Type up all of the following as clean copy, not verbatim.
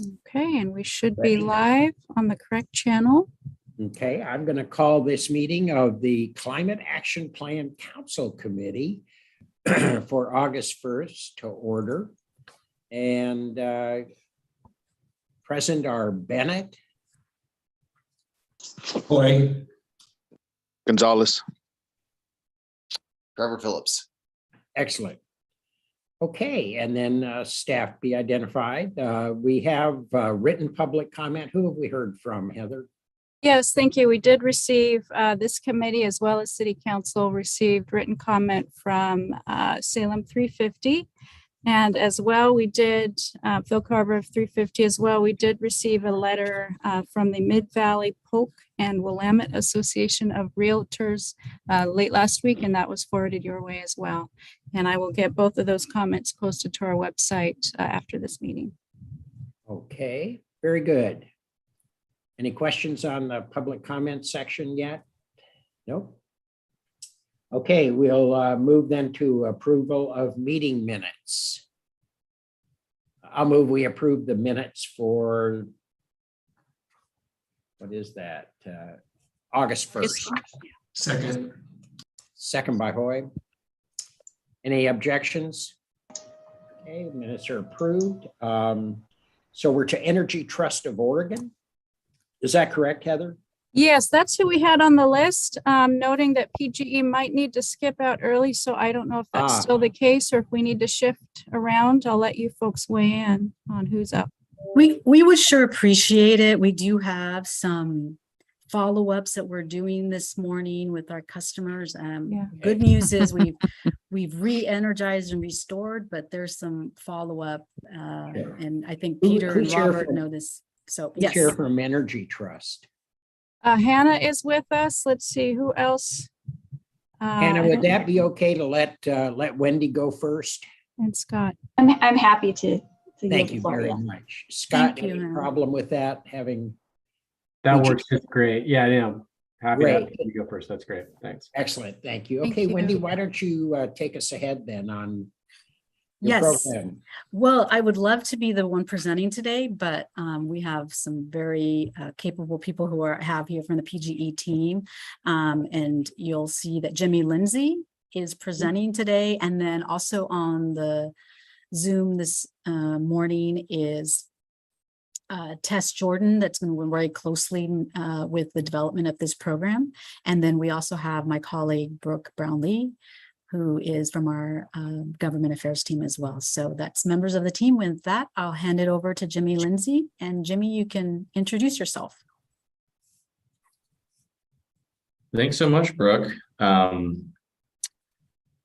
Okay, and we should be live on the correct channel. Okay, I'm going to call this meeting of the Climate Action Plan Council Committee for August 1st to order. And present are Bennett, Hoy, Gonzalez. Trevor Phillips. excellent. Okay, and then staff be identified. We have written public comment. Who have we heard from, Heather? Yes, thank you. We did receive, this committee as well as City Council received written comment from Salem 350. And as well, we did, Phil Carver of 350 as well, we did receive a letter from the Mid-Valley Polk and Willamette Association of Realtors late last week, and that was forwarded your way as well. And I will get both of those comments posted to our website after this meeting. Okay, very good. Any questions on the public comment section yet? Nope. Okay, we'll move then to approval of meeting minutes. I'll move we approve the minutes for, what is that? August 1st. second. Second by Hoy. Any objections? Okay, minutes are approved. So we're to Energy Trust of Oregon. Is that correct, Heather? Yes, that's who we had on the list, noting that PGE might need to skip out early. So I don't know if that's still the case or if we need to shift around. I'll let you folks weigh in on who's up. We would sure appreciate it. We do have some follow-ups that we're doing this morning with our customers. Good news is we've re-energized and restored, but there's some follow-up. And I think Peter and Robert know this. So yes. Here from Energy Trust. Hannah is with us. Let's see who else. Hannah, would that be okay to let Wendy go first? And Scott. I'm happy to Thank you very much. Scott, any problem with that? That works just great. Yeah, I am happy to have you go first. That's great. Thanks. Excellent. Thank you. Thank Okay, you. Wendy, why don't you take us ahead then on your Yes. program? Well, I would love to be the one presenting today, but we have some very capable people who have here from the PGE team. And you'll see that Jimmy Lindsay is presenting today. And then also on the Zoom this morning is Tess Jordan, that's going to work very closely with the development of this program. And then we also have my colleague, Brooke Brownlee, who is from our government affairs team as well. So that's members of the team. With that, I'll hand it over to Jimmy Lindsay. And Jimmy, you can introduce yourself. Thanks so much, Brooke.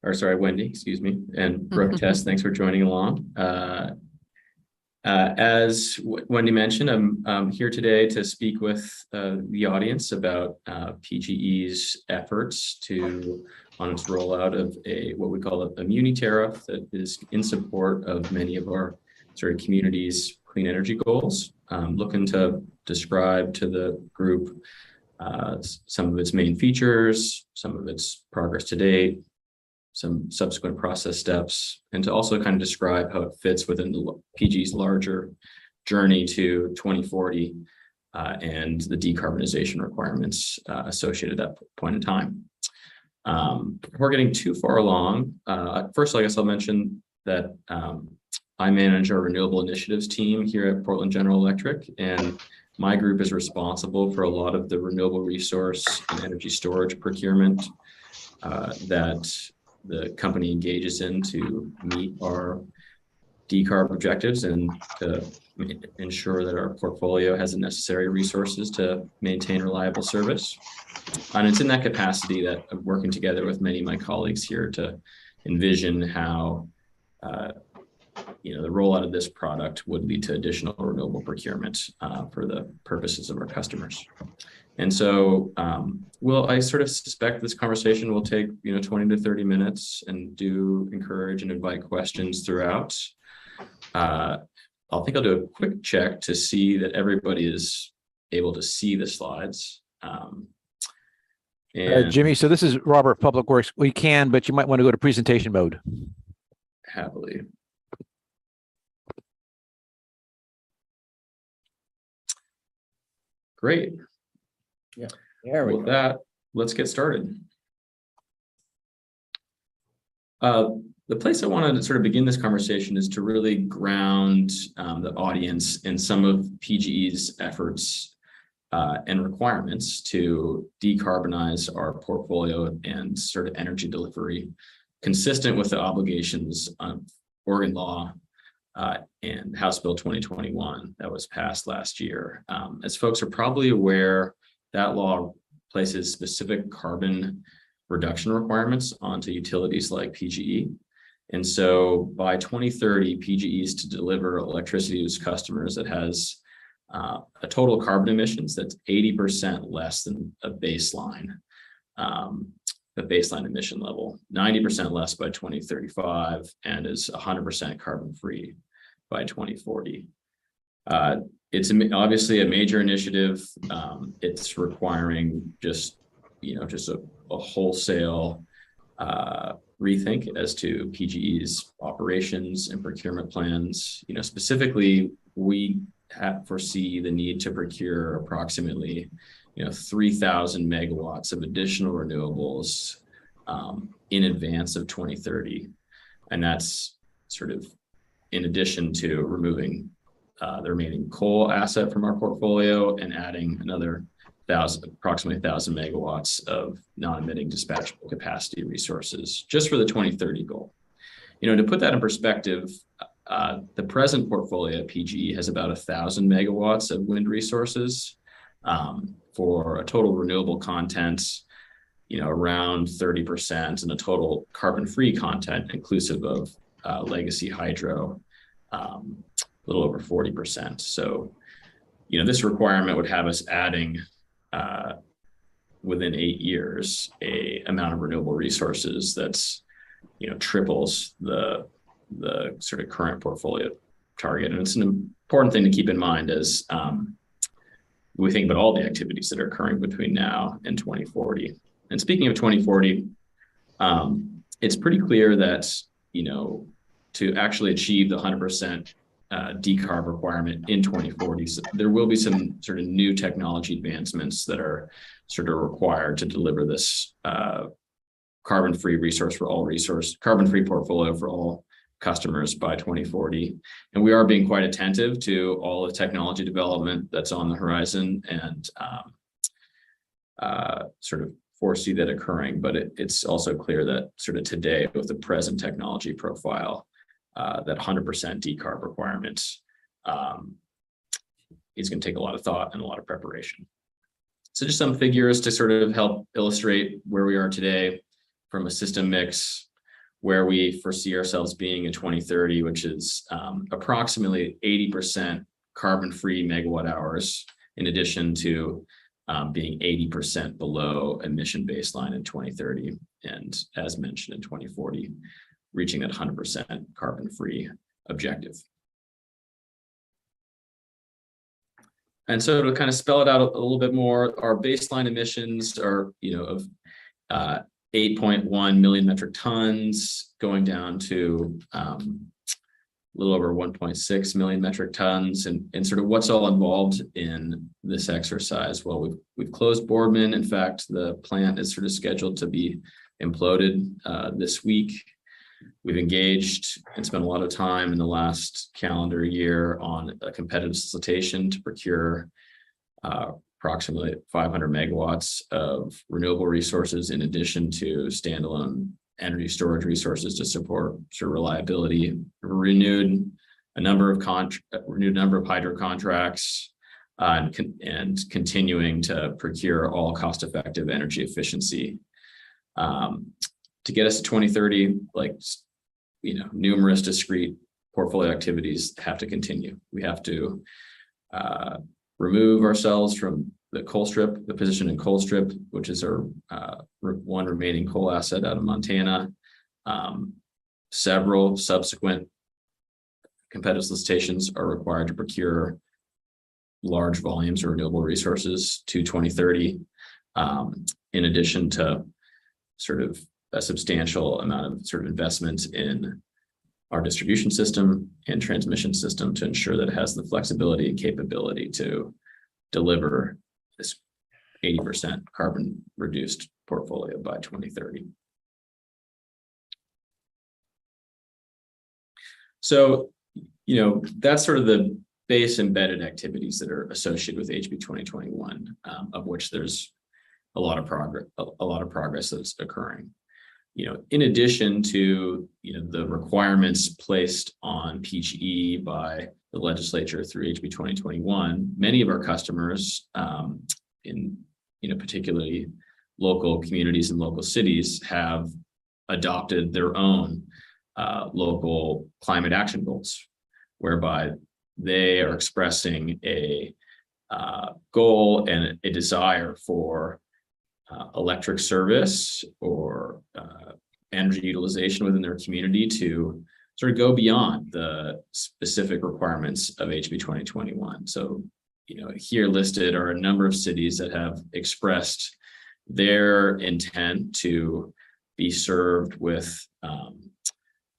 Wendy, excuse me. And Brooke, Tess, thanks for joining along. As Wendy mentioned, I'm here today to speak with the audience about PGE's efforts on its rollout of what we call a Muni Tariff that is in support of many of our sort of community's clean energy goals. Looking to describe to the group some of its main features, some of its progress to date, some subsequent process steps, and to also kind of describe how it fits within the PG's larger journey to 2040 and the decarbonization requirements associated at that point in time. Before getting too far along, first, I guess I'll mention that I manage our renewable initiatives team here at Portland General Electric, and my group is responsible for a lot of the renewable resource and energy storage procurement that the company engages in to meet our decarb objectives and to ensure that our portfolio has the necessary resources to maintain reliable service. And it's in that capacity that I'm working together with many of my colleagues here to envision how the rollout of this product would lead to additional renewable procurement for the purposes of our customers. And so I sort of suspect this conversation will take 20 to 30 minutes, and do encourage and invite questions throughout. I'll do a quick check to see that everybody is able to see the slides. Jimmy, so this is Robert, Public Works. We can, but you might want to go to presentation mode. Happily. Great. There we With go. that, let's get started. The place I wanted to sort of begin this conversation is to really ground the audience in some of PGE's efforts and requirements to decarbonize our portfolio and sort of energy delivery, consistent with the obligations of Oregon law and House Bill 2021 that was passed last year. As folks are probably aware, that law places specific carbon reduction requirements onto utilities like PGE. And so by 2030, PGE is to deliver electricity to its customers that has a total carbon emissions that's 80% less than a baseline emission level, 90% less by 2035, and is 100% carbon free by 2040. It's obviously a major initiative. It's requiring just a wholesale rethink as to PGE's operations and procurement plans. Specifically, we foresee the need to procure approximately 3,000 megawatts of additional renewables in advance of 2030. And that's sort of in addition to removing the remaining coal asset from our portfolio and adding another approximately 1,000 megawatts of non-emitting dispatchable capacity resources just for the 2030 goal. To put that in perspective, the present portfolio at PGE has about 1,000 megawatts of wind resources for a total renewable content, around 30%, and a total carbon-free content inclusive of legacy hydro, a little over 40%. So, this requirement would have us adding within 8 years a amount of renewable resources that's triples the sort of current portfolio target. And it's an important thing to keep in mind as we think about all the activities that are occurring between now and 2040. And speaking of 2040, it's pretty clear that to actually achieve the 100% decarb requirement in 2040, so there will be some sort of new technology advancements that are sort of required to deliver this carbon-free carbon-free portfolio for all customers by 2040. And we are being quite attentive to all the technology development that's on the horizon and sort of foresee that occurring. But it's also clear that sort of today, with the present technology profile, that 100% decarb requirement is going to take a lot of thought and a lot of preparation. So just some figures to sort of help illustrate where we are today from a system mix, where we foresee ourselves being in 2030, which is approximately 80% carbon-free megawatt hours, in addition to being 80% below emission baseline in 2030. And as mentioned, in 2040, reaching that 100% carbon-free objective. And so to kind of spell it out a little bit more, our baseline emissions are, of 8.1 million metric tons, going down to a little over 1.6 million metric tons. And sort of what's all involved in this exercise? Well, we've closed Boardman. In fact, the plant is sort of scheduled to be imploded this week. We've engaged and spent a lot of time in the last calendar year on a competitive solicitation to procure approximately 500 megawatts of renewable resources, in addition to standalone energy storage resources to support sort of reliability. Renewed a number of hydro contracts, and continuing to procure all cost-effective energy efficiency. To get us to 2030, numerous discrete portfolio activities have to continue. We have to remove ourselves from the coal strip, the position in coal strip, which is our one remaining coal asset out of Montana. Several subsequent competitive solicitations are required to procure large volumes of renewable resources to 2030, in addition to sort of a substantial amount of sort of investment in our distribution system and transmission system to ensure that it has the flexibility and capability to deliver this 80% carbon reduced portfolio by 2030. So, that's sort of the base embedded activities that are associated with HB 2021, of which there's a lot of progress that's occurring. In addition to the requirements placed on PGE by the legislature through HB 2021, many of our customers, in particularly local communities and local cities, have adopted their own local climate action goals, whereby they are expressing a goal and a desire for electric service or energy utilization within their community to sort of go beyond the specific requirements of HB 2021. So, here listed are a number of cities that have expressed their intent to be served with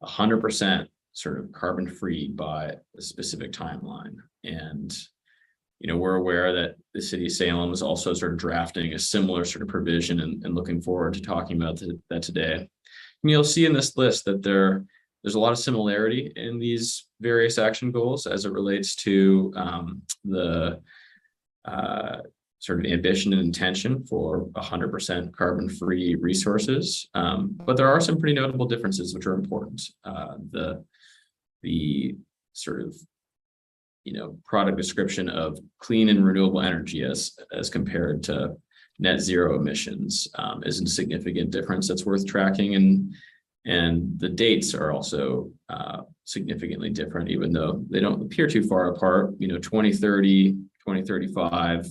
100% sort of carbon free by a specific timeline. And we're aware that the city of Salem is also sort of drafting a similar sort of provision and looking forward to talking about that today. And you'll see in this list that there's a lot of similarity in these various action goals as it relates to the sort of ambition and intention for 100% carbon-free resources. But there are some pretty notable differences which are important. The sort of product description of clean and renewable energy as compared to net zero emissions is a significant difference that's worth tracking, and the dates are also significantly different, even though they don't appear too far apart. 2030, 2035,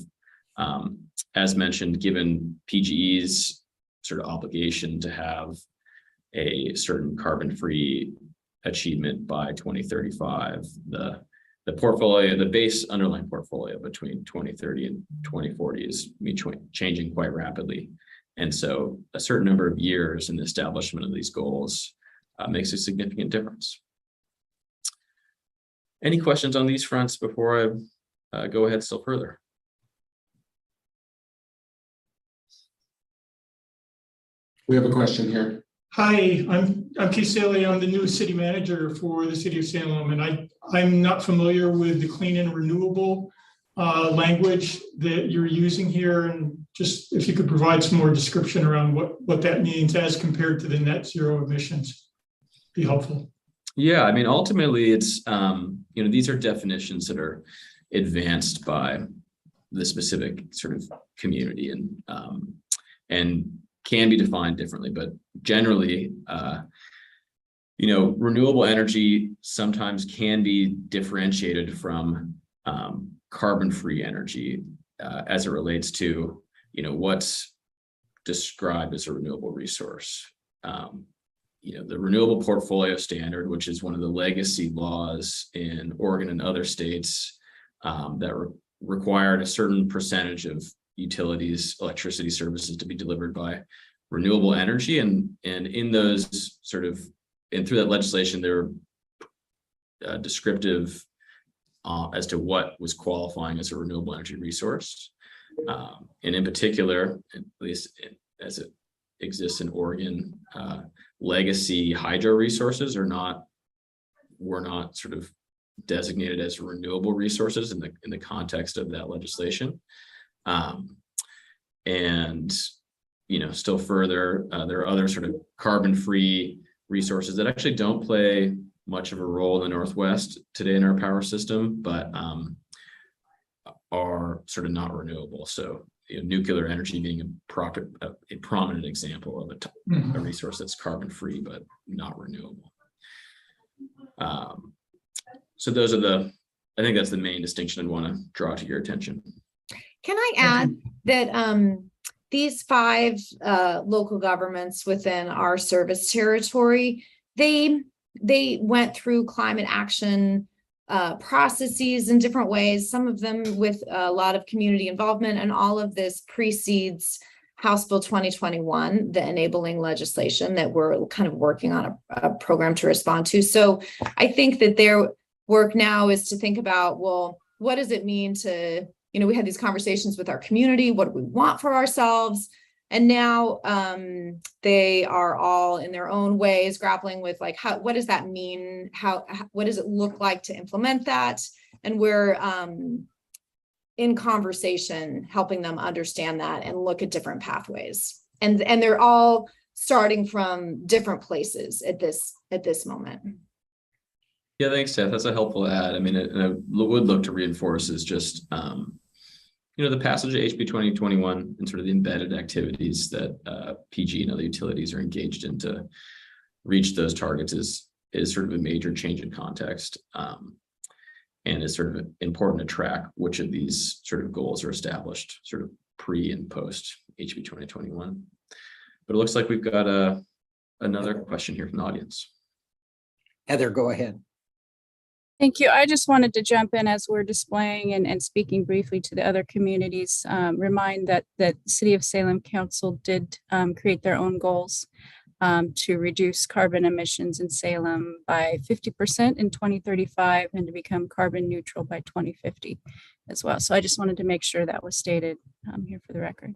as mentioned, given PGE's sort of obligation to have a certain carbon-free achievement by 2035, the portfolio, the base underlying portfolio between 2030 and 2040 is changing quite rapidly. And so a certain number of years in the establishment of these goals makes a significant difference. Any questions on these fronts before I go ahead still further? We have a question here. Hi, I'm Keith Saley. I'm the new city manager for the city of Salem, and I'm not familiar with the clean and renewable language that you're using here, and just if you could provide some more description around what that means as compared to the net zero emissions, be helpful. Yeah, I mean, ultimately, it's these are definitions that are advanced by the specific sort of community and can be defined differently, but generally, renewable energy sometimes can be differentiated from carbon-free energy as it relates to, what's described as a renewable resource. The Renewable Portfolio Standard, which is one of the legacy laws in Oregon and other states that required a certain percentage of utilities, electricity services to be delivered by renewable energy. And in those and through that legislation, there were descriptive as to what was qualifying as a renewable energy resource. And in particular, at least as it exists in Oregon, legacy hydro resources were not sort of designated as renewable resources in the context of that legislation. And still further, there are other sort of carbon-free resources that actually don't play much of a role in the Northwest today in our power system, but are sort of not renewable. So nuclear energy being a prominent example of a resource that's carbon-free but not renewable. So those are I think that's the main distinction I'd want to draw to your attention. Can I add that these 5 local governments within our service territory, they went through climate action processes in different ways, some of them with a lot of community involvement, and all of this precedes House Bill 2021, the enabling legislation that we're kind of working on a program to respond to. So I think that their work now is to think about, well, what does it mean to we had these conversations with our community. What do we want for ourselves? And now they are all in their own ways grappling with like, what does that mean? What does it look like to implement that? And we're in conversation, helping them understand that and look at different pathways. And they're all starting from different places at this moment. Yeah, thanks, Steph. That's a helpful add. I mean, I would look to reinforce is just, the passage of HB 2021 and sort of the embedded activities that PG and other utilities are engaged in to reach those targets is sort of a major change in context, and is sort of important to track which of these sort of goals are established sort of pre and post HB 2021. But it looks like we've got another question here from the audience. Heather, go ahead. Thank you. I just wanted to jump in as we're displaying and speaking briefly to the other communities, remind that City of Salem Council did create their own goals to reduce carbon emissions in Salem by 50% in 2035 and to become carbon neutral by 2050 as well. So I just wanted to make sure that was stated here for the record.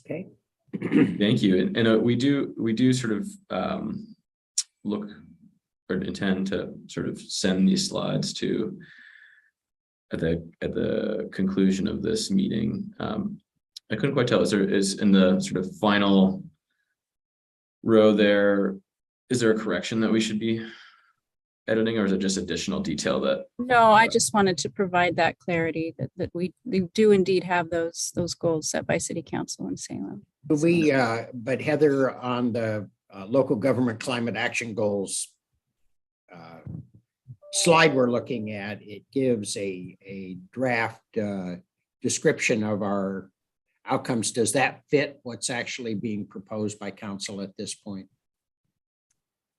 Okay. Thank you. And we do sort of look or intend to sort of send these slides to at the conclusion of this meeting. I couldn't quite tell. Is in the sort of final row there, is there a correction that we should be editing, or is it just additional detail that? No, I just wanted to provide that clarity that we do indeed have those goals set by City Council in Salem. But Heather, on the local government climate action goals slide we're looking at, it gives a draft description of our outcomes. Does that fit what's actually being proposed by council at this point?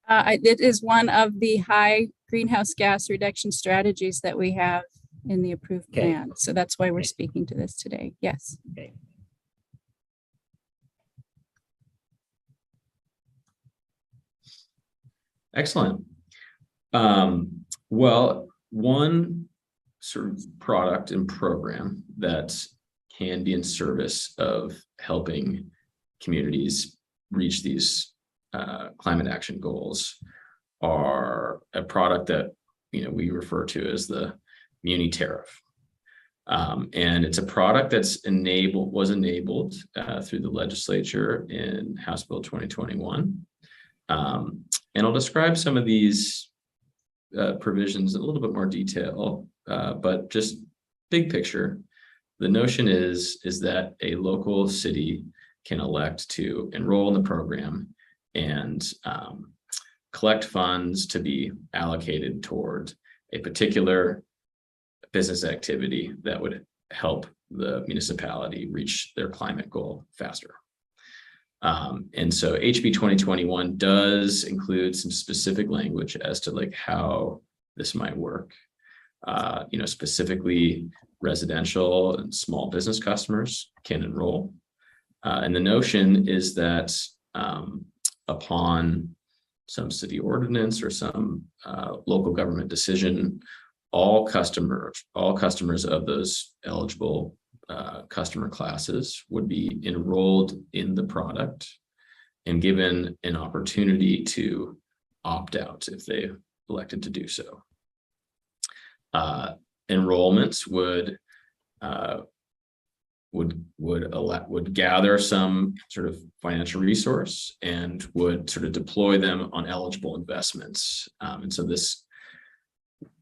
It is one of the high greenhouse gas reduction strategies that we have in the approved plan. So that's why we're speaking to this today. Yes. Okay. Excellent. Well, one sort of product and program that can be in service of helping communities reach these climate action goals are a product that we refer to as the Muni Tariff. And it's a product that's was enabled through the legislature in House Bill 2021. And I'll describe some of these provisions in a little bit more detail, but just big picture, the notion is that a local city can elect to enroll in the program and collect funds to be allocated toward a particular business activity that would help the municipality reach their climate goal faster. And so HB 2021 does include some specific language as to like how this might work. Specifically residential and small business customers can enroll. And the notion is that upon some city ordinance or some local government decision, all customers of those eligible customer classes would be enrolled in the product and given an opportunity to opt out if they elected to do so. Enrollments would gather some sort of financial resource and would sort of deploy them on eligible investments. And so this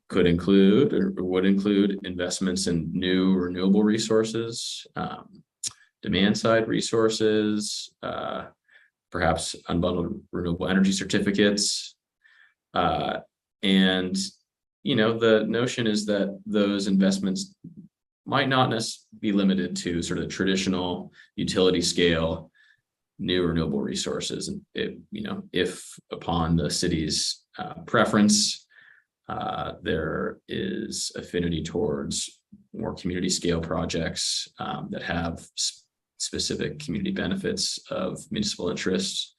could include or would include investments in new renewable resources, demand side resources, perhaps unbundled renewable energy certificates. And, the notion is that those investments might not necessarily be limited to sort of traditional utility scale new renewable resources. And if upon the city's preference, there is affinity towards more community scale projects that have specific community benefits of municipal interests,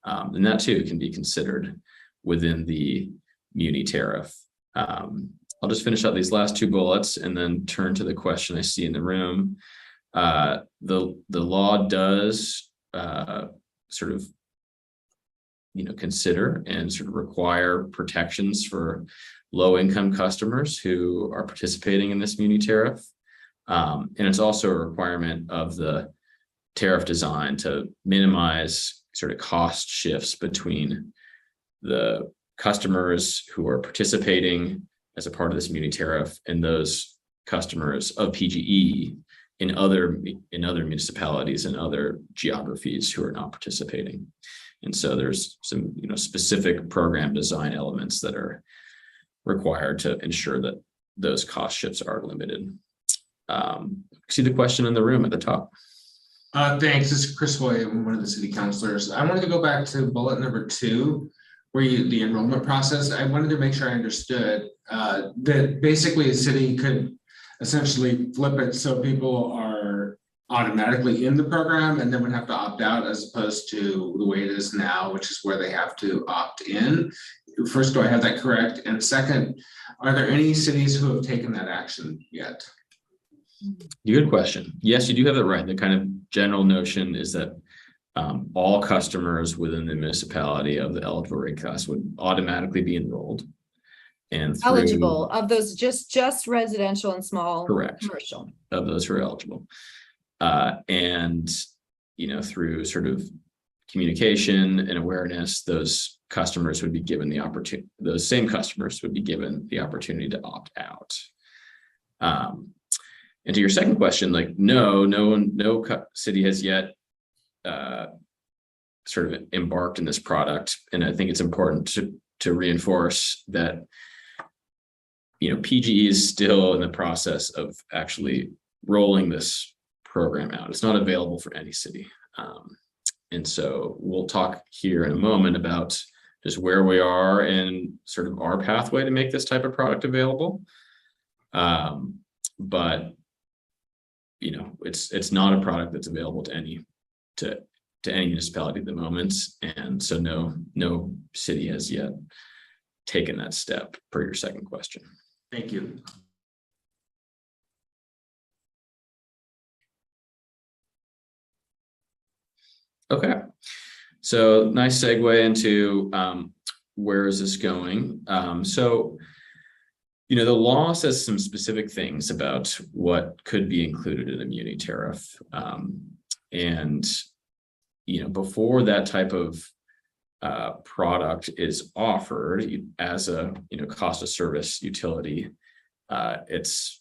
and that too can be considered within the Muni Tariff. I'll just finish out these last two bullets and then turn to the question I see in the room. The law does sort of, consider and sort of require protections for low-income customers who are participating in this Muni Tariff. And it's also a requirement of the tariff design to minimize sort of cost shifts between the customers who are participating as a part of this Muni Tariff and those customers of PGE in other municipalities and other geographies who are not participating. And so there's some specific program design elements that are required to ensure that those cost shifts are limited. See the question in the room at the top. Thanks. This is Chris Hoy. I'm one of the city councilors. I wanted to go back to bullet number 2, where the enrollment process. I wanted to make sure I understood that basically a city could essentially flip it so people are automatically in the program and then would have to opt out, as opposed to the way it is now, which is where they have to opt in. First, do I have that correct? And second, are there any cities who have taken that action yet? Good question. Yes, you do have it right. The kind of general notion is that all customers within the municipality of the eligible rate class would automatically be enrolled. And Eligible of those, just residential and small. Correct. Commercial. Of those who are eligible. And, through sort of communication and awareness, those customers would be given the opportunity, those same customers would be given the opportunity to opt out. And to your second question, no city has yet sort of embarked in this product. And I think it's important to reinforce that, PGE is still in the process of actually rolling this program out. It's not available for any city. And so we'll talk here in a moment about just where we are and sort of our pathway to make this type of product available. But it's not a product that's available to any municipality at the moment. And so no city has yet taken that step, per your second question. Thank you. Okay, so nice segue into where is this going? So the law says some specific things about what could be included in a Muni Tariff. And before that type of product is offered as a cost of service utility, it's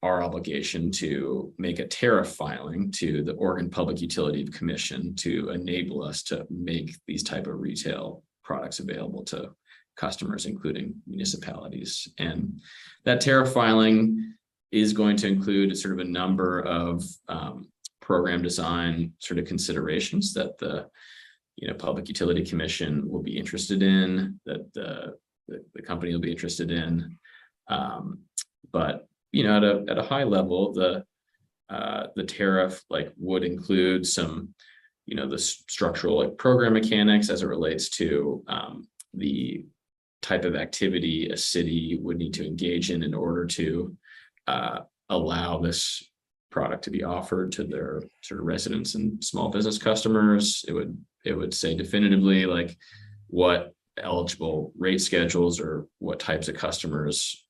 our obligation to make a tariff filing to the Oregon Public Utility Commission to enable us to make these type of retail products available to customers, including municipalities. And that tariff filing is going to include sort of a number of program design sort of considerations that the Public Utility Commission will be interested in, that the company will be interested in. But at a high level, the tariff would include some the structural program mechanics as it relates to the type of activity a city would need to engage in order to allow this product to be offered to their sort of residents and small business customers. It would say definitively what eligible rate schedules or what types of customers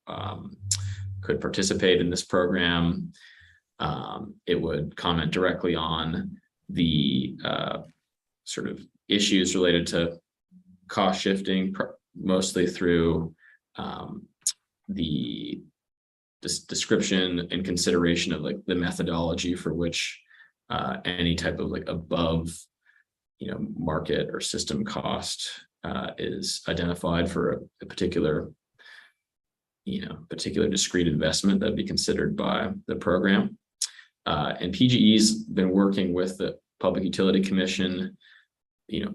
could participate in this program. It would comment directly on the sort of issues related to cost shifting, mostly through the description and consideration of the methodology for which any type of above market or system cost is identified for a particular discrete investment that would be considered by the program. And PGE's been working with the Public Utility Commission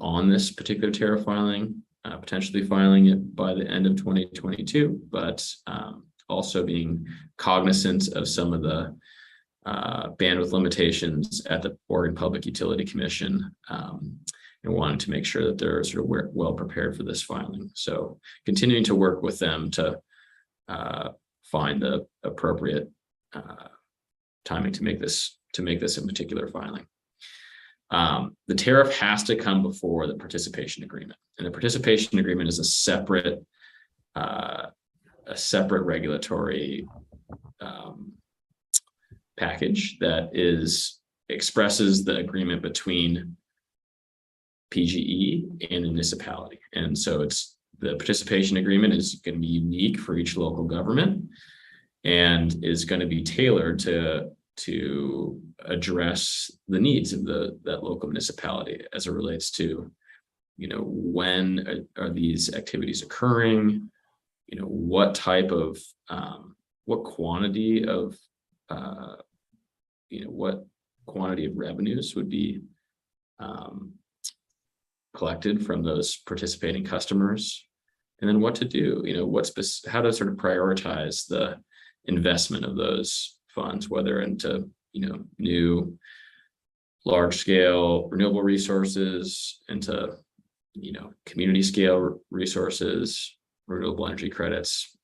on this particular tariff filing, potentially filing it by the end of 2022, but also being cognizant of some of the bandwidth limitations at the Oregon Public Utility Commission, and wanting to make sure that they're sort of well prepared for this filing. So continuing to work with them to find the appropriate timing to make this a particular filing. The tariff has to come before the participation agreement, and the participation agreement is a separate regulatory package that expresses the agreement between PGE and the municipality. And so the participation agreement is going to be unique for each local government and is going to be tailored to address the needs of that local municipality as it relates to, when are these activities occurring, what type of what quantity of revenues would be collected from those participating customers, and then what to do, how to sort of prioritize the investment of those funds, whether into, new large scale renewable resources, into, community scale resources, renewable energy credits.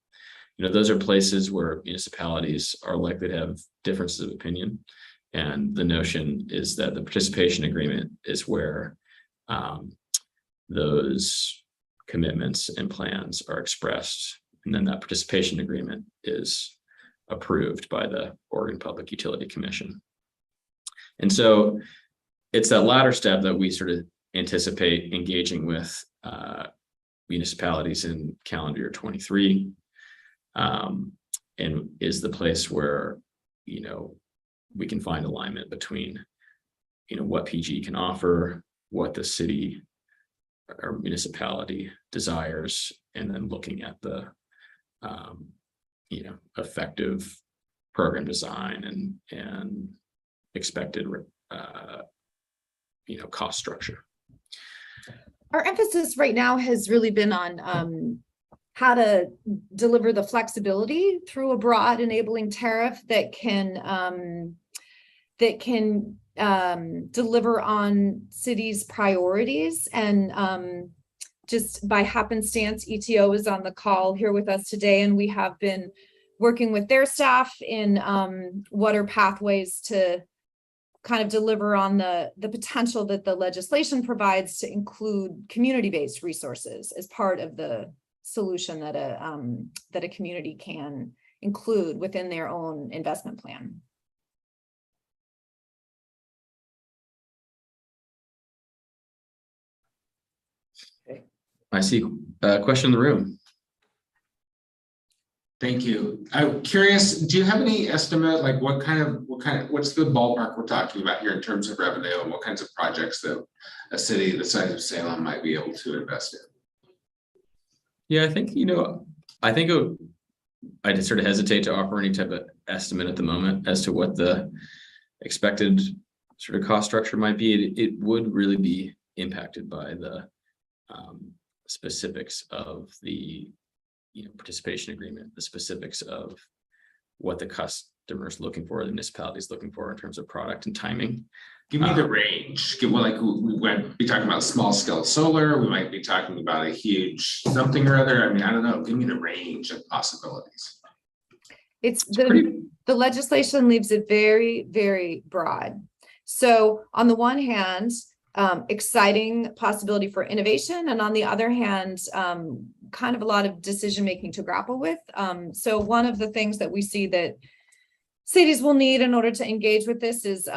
Those are places where municipalities are likely to have differences of opinion. And the notion is that the participation agreement is where those commitments and plans are expressed. And then that participation agreement is approved by the Oregon Public Utility Commission. And so it's that latter step that we sort of anticipate engaging with municipalities in calendar year 23, and is the place where, we can find alignment between, what PG can offer, what the city or municipality desires, and then looking at the, effective program design and expected, cost structure. Our emphasis right now has really been on how to deliver the flexibility through a broad enabling tariff that can deliver on cities' priorities. And just by happenstance, ETO is on the call here with us today, and we have been working with their staff in what are pathways to kind of deliver on the potential that the legislation provides to include community-based resources as part of the solution that a community can include within their own investment plan. I see a question in the room. Thank you. I'm curious, do you have any estimate, like what's the ballpark we're talking about here in terms of revenue, and what kinds of projects that a city the size of Salem might be able to invest in? Yeah, I think, I just sort of hesitate to offer any type of estimate at the moment as to what the expected sort of cost structure might be. It would really be impacted by the specifics of the participation agreement, the specifics of what the customer is looking for, the municipality is looking for in terms of product and timing. Give me the range. We might be talking about small scale solar. We might be talking about a huge something or other. I mean, I don't know. Give me the range of possibilities. The legislation leaves it very, very broad. So on the one hand, exciting possibility for innovation, and on the other hand, kind of a lot of decision making to grapple with. So one of the things that we see that cities will need in order to engage with this is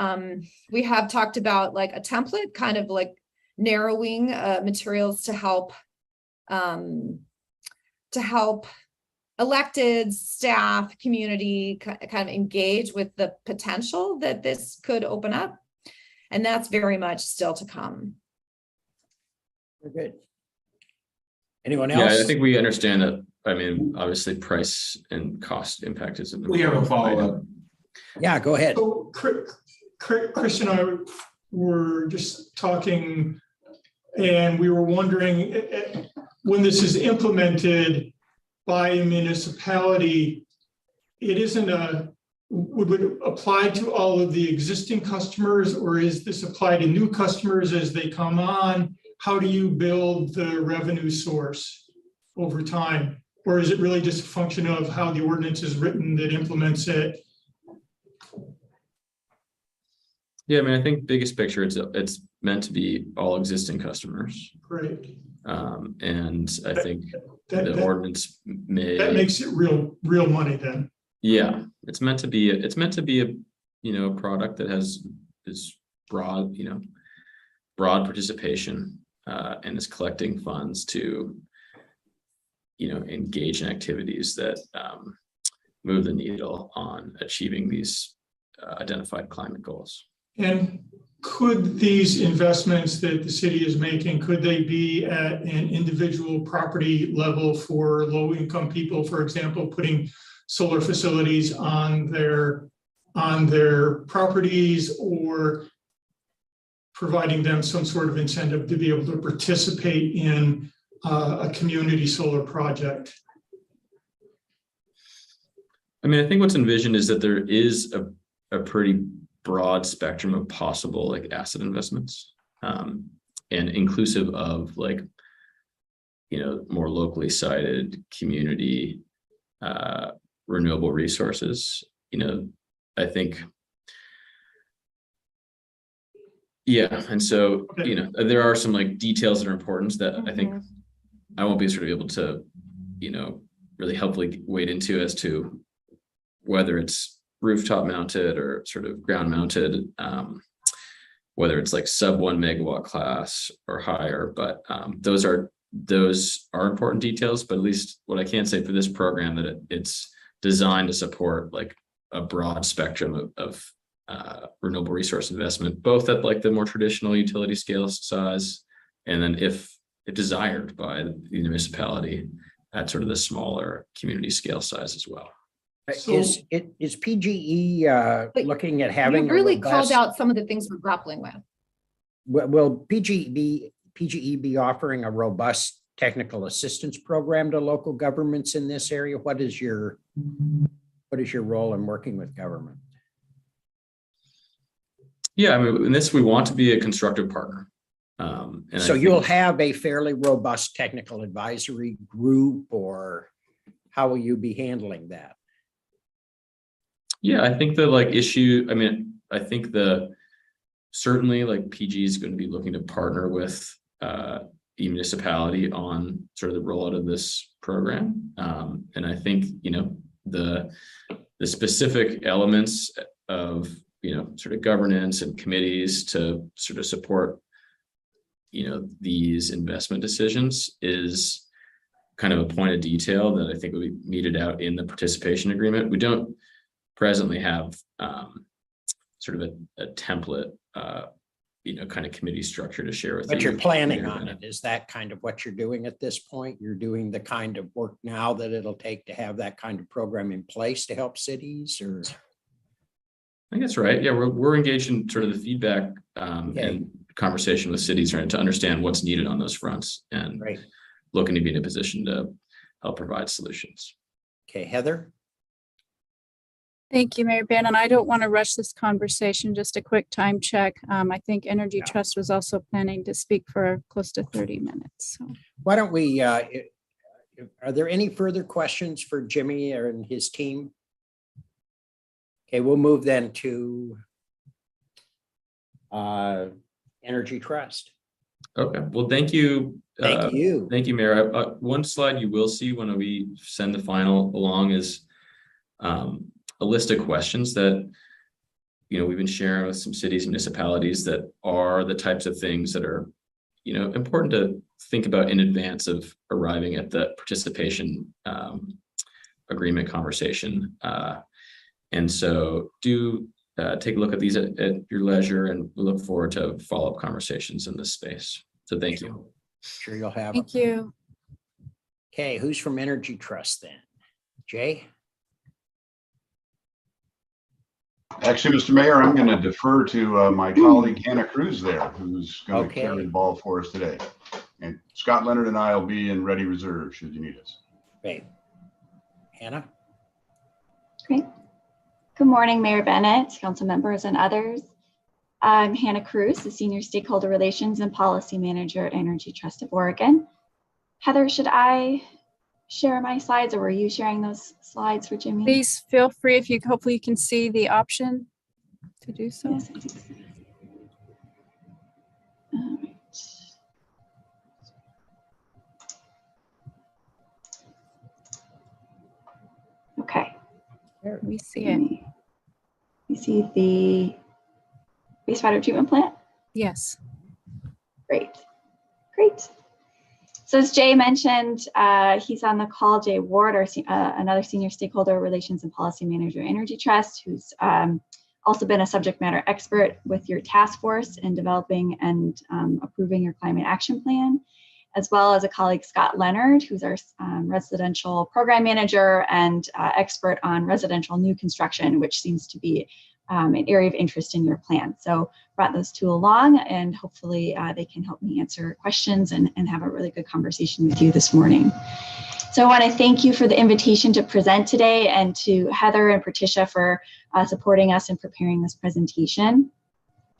we have talked about like a template, kind of like narrowing materials to help elected staff, community kind of engage with the potential that this could open up. And that's very much still to come. Very good. Anyone else? Yeah, I think we understand that. I mean, obviously price and cost impact is. We have a follow-up. Yeah, go ahead. So Chris and I were just talking, and we were wondering, when this is implemented by a municipality, would it apply to all of the existing customers, or is this applied to new customers as they come on? How do you build the revenue source over time? Or is it really just a function of how the ordinance is written that implements it? Yeah, I mean, I think biggest picture, it's meant to be all existing customers. Right. And I think That the ordinance may, makes it real money then. yeah, it's meant to be a, you know, product that has this broad, you know, broad participation, and is collecting funds to, you know, engage in activities that move the needle on achieving these identified climate goals. And could these investments that the city is making, could they be at an individual property level for low-income people, for example, putting solar facilities on their properties, or providing them some sort of incentive to be able to participate in a community solar project? I mean, I think what's envisioned is that there is a pretty broad spectrum of possible like asset investments, and inclusive of like, you know, more locally sited community renewable resources. You know, I think, yeah, and so, you know, there are some like details that are important that I think I won't be sort of able to, you know, really helpfully wade into as to whether it's rooftop mounted or sort of ground mounted, whether it's like sub 1 megawatt class or higher, but those are important details. But at least what I can say for this program, that it's designed to support like a broad spectrum of renewable resource investment, both at like the more traditional utility scale size, and then if desired by the municipality, at sort of the smaller community scale size as well. So- Is PGE But looking at having You really a called robust, out some of the things we're grappling with. will PGE be offering a robust technical assistance program to local governments in this area? What is your role in working with government? Yeah, I mean, in this, we want to be a constructive partner. And So I you'll think, have a fairly robust technical advisory group, or how will you be handling that? yeah, I think the like issue, I mean, I think certainly like PG is going to be looking to partner with the municipality on sort of the rollout of this program. And I think, you know, the specific elements of, you know, sort of governance and committees to sort of support, you know, these investment decisions is kind of a point of detail that I think will be meted out in the participation agreement. We don't presently have sort of a template, you know, kind of committee structure to share with you. But you're planning on it. Is that kind of what you're doing at this point? You're doing the kind of work now that it'll take to have that kind of program in place to help cities, or? I think that's right. Yeah, we're engaged in sort of the feedback Okay. and conversation with cities, right, to understand what's needed on those fronts, and Right. looking to be in a position to help provide solutions. Okay, Heather? Thank you, Mayor Bannon. I don't want to rush this conversation. Just a quick time check. I think Energy Trust was also planning to speak for close to 30 minutes. So. Why don't we, are there any further questions for Jimmy and his team? Okay, we'll move then to Energy Trust. Okay, well, thank you. Thank you. Thank you, Mayor. One slide you will see when we send the final along is a list of questions that, you know, we've been sharing with some cities and municipalities that are the types of things that are, you know, important to think about in advance of arriving at the participation agreement conversation. And so do take a look at these at your leisure, and we look forward to follow-up conversations in this space. So thank you. Sure you'll have. Thank you. Okay, who's from Energy Trust then? Jay? Actually, Mr. Mayor, I'm going to defer to my colleague Hannah Cruz there, who's going to Okay. carry the ball for us today. And Scott Leonard and I will be in ready reserve should you need us. Great. Hannah? Great. Good morning, Mayor Bennett, council members, and others. I'm Hannah Cruz, the Senior Stakeholder Relations and Policy Manager at Energy Trust of Oregon. Heather, should I share my slides, or were you sharing those slides for Jimmy? Please feel free if you, hopefully you can see the option to do so. Yes, I do. All right. Okay. We see it. You see the wastewater treatment plant? Yes. Great. Great. So as Jay mentioned, he's on the call, Jay Ward, another senior stakeholder relations and policy manager at Energy Trust, who's also been a subject matter expert with your task force in developing and approving your climate action plan, as well as a colleague, Scott Leonard, who's our residential program manager and expert on residential new construction, which seems to be an area of interest in your plan. So brought those two along, and hopefully they can help me answer questions and have a really good conversation with you this morning. So I want to thank you for the invitation to present today, and to Heather and Patricia for supporting us in preparing this presentation,